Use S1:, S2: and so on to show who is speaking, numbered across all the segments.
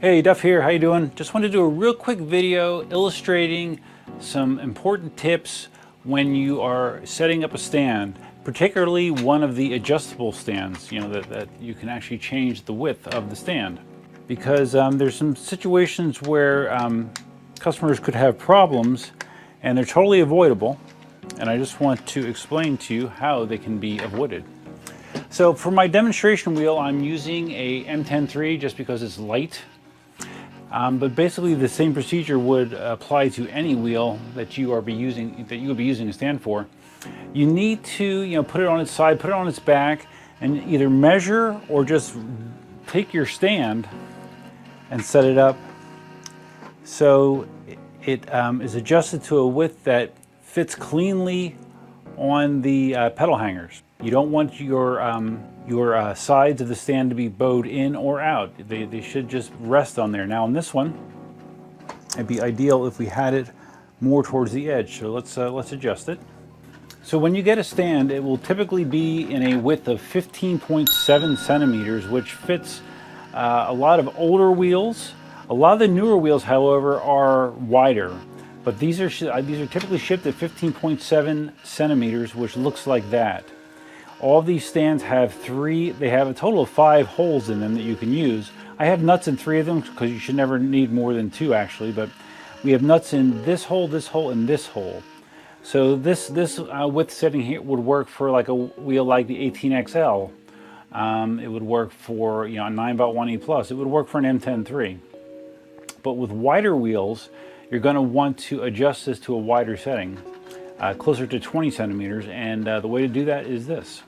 S1: Hey, Duff here, how you doing? Just wanted to do a real quick video illustrating some important tips when you are setting up a stand, particularly one of the adjustable stands, that you can actually change the width of the stand. Because there's some situations where customers could have problems and they're totally avoidable, and I just want to explain to you how they can be avoided. So for my demonstration wheel, I'm using a M10 III just because it's light. But basically the same procedure would apply to any wheel that you would be using a stand for. You need to put it on its side, put it on its back, and either measure or just take your stand and set it up so it is adjusted to a width that fits cleanly on the pedal hangers. You don't want your sides of the stand to be bowed in or out. They should just rest on there. Now on this one, it'd be ideal if we had it more towards the edge. So let's adjust it. So when you get a stand, it will typically be in a width of 15.7 centimeters, which fits a lot of older wheels. A lot of the newer wheels, however, are wider. But these are typically shipped at 15.7 centimeters, which looks like that. All of these stands have they have a total of 5 holes in them that you can use. I have nuts in 3 of them because you should never need more than 2 actually, but we have nuts in this hole, and this hole. So this width setting here would work for like a wheel like the 18XL. It would work for a Ninebot 1E Plus. It would work for an M10 III. But with wider wheels, you're going to want to adjust this to a wider setting, closer to 20 centimeters, and the way to do that is this.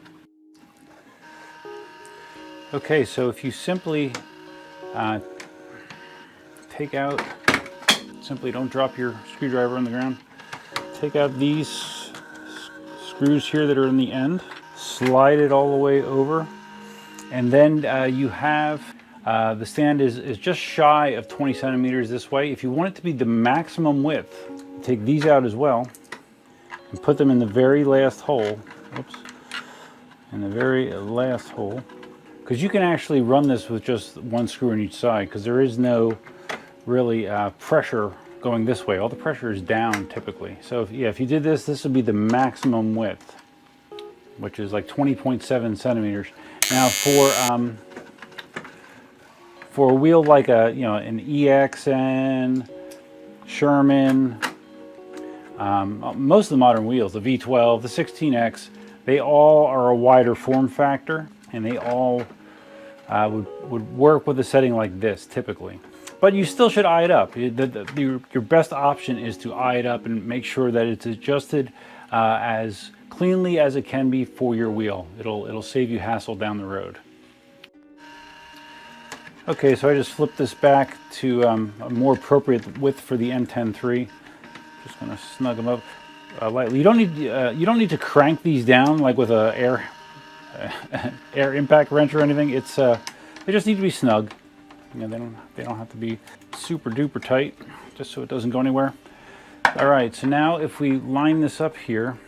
S1: Okay, so if you simply don't drop your screwdriver on the ground, take out these screws here that are in the end, slide it all the way over, and then you have the stand is just shy of 20 centimeters this way. If you want it to be the maximum width, take these out as well and put them in the very last hole. Oops. In the very last hole. Because you can actually run this with just one screw on each side, because there is no really pressure going this way. All the pressure is down typically. So if you did this would be the maximum width, which is like 20.7 centimeters. Now for a wheel like an EXN, Sherman, most of the modern wheels, the V12, the 16X, they all are a wider form factor, and they all would work with a setting like this typically. But you still should eye it up. Your best option is to eye it up and make sure that it's adjusted as cleanly as it can be for your wheel. It'll save you hassle down the road. Okay, so I just flipped this back to a more appropriate width for the M10 III. Just going to snug them up lightly. You don't need to crank these down like with a air impact wrench or anything. They just need to be snug. They don't have to be super duper tight, just so it doesn't go anywhere. All right, so now if we line this up here,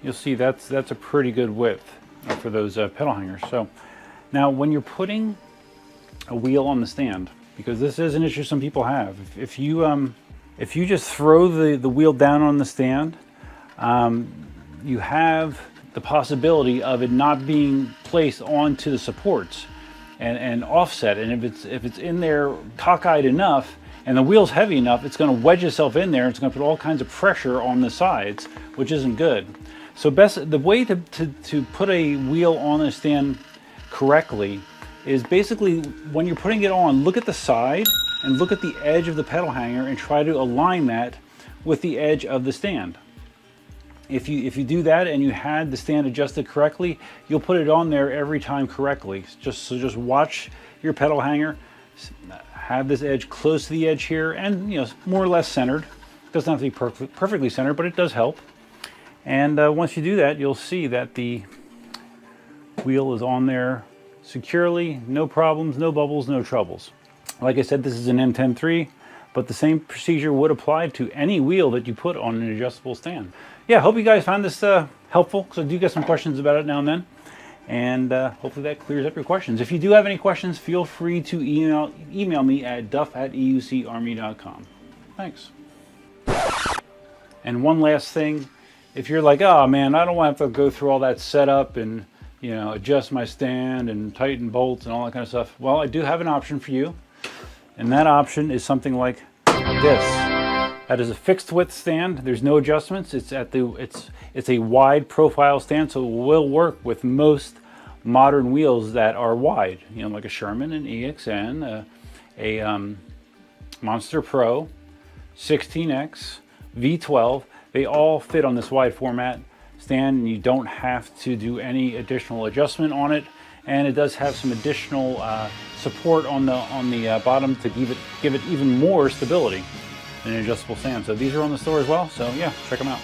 S1: you'll see that's a pretty good width for those pedal hangers. So now when you're putting a wheel on the stand, because this is an issue some people have, if you just throw the wheel down on the stand, you have the possibility of it not being placed onto the supports and offset. And if it's in there cockeyed enough and the wheel's heavy enough, it's going to wedge itself in there. It's going to put all kinds of pressure on the sides, which isn't good. So the way to put a wheel on a stand correctly is basically when you're putting it on, look at the side and look at the edge of the pedal hanger and try to align that with the edge of the stand. If you do that and you had the stand adjusted correctly, you'll put it on there every time correctly. Just watch your pedal hanger, have this edge close to the edge here, and more or less centered. It doesn't have to be perfectly centered, but it does help. And once you do that, you'll see that the wheel is on there securely, no problems, no bubbles, no troubles. Like I said, this is an M10 III, but the same procedure would apply to any wheel that you put on an adjustable stand. Yeah, hope you guys found this helpful, because I do get some questions about it now and then. And hopefully that clears up your questions. If you do have any questions, feel free to email me at duff@eucarmy.com. Thanks. And one last thing, if you're like, oh man, I don't want to have to go through all that setup and adjust my stand and tighten bolts and all that kind of stuff. Well, I do have an option for you. And that option is something like this. That is a fixed width stand. There's no adjustments. It's a wide profile stand, so it will work with most modern wheels that are wide. Like a Sherman, an EXN, a Monster Pro, 16X, V12. They all fit on this wide format stand, and you don't have to do any additional adjustment on it. And it does have some additional support on the bottom to give it even more stability than an adjustable stand. So these are on the store as well. So yeah, check them out.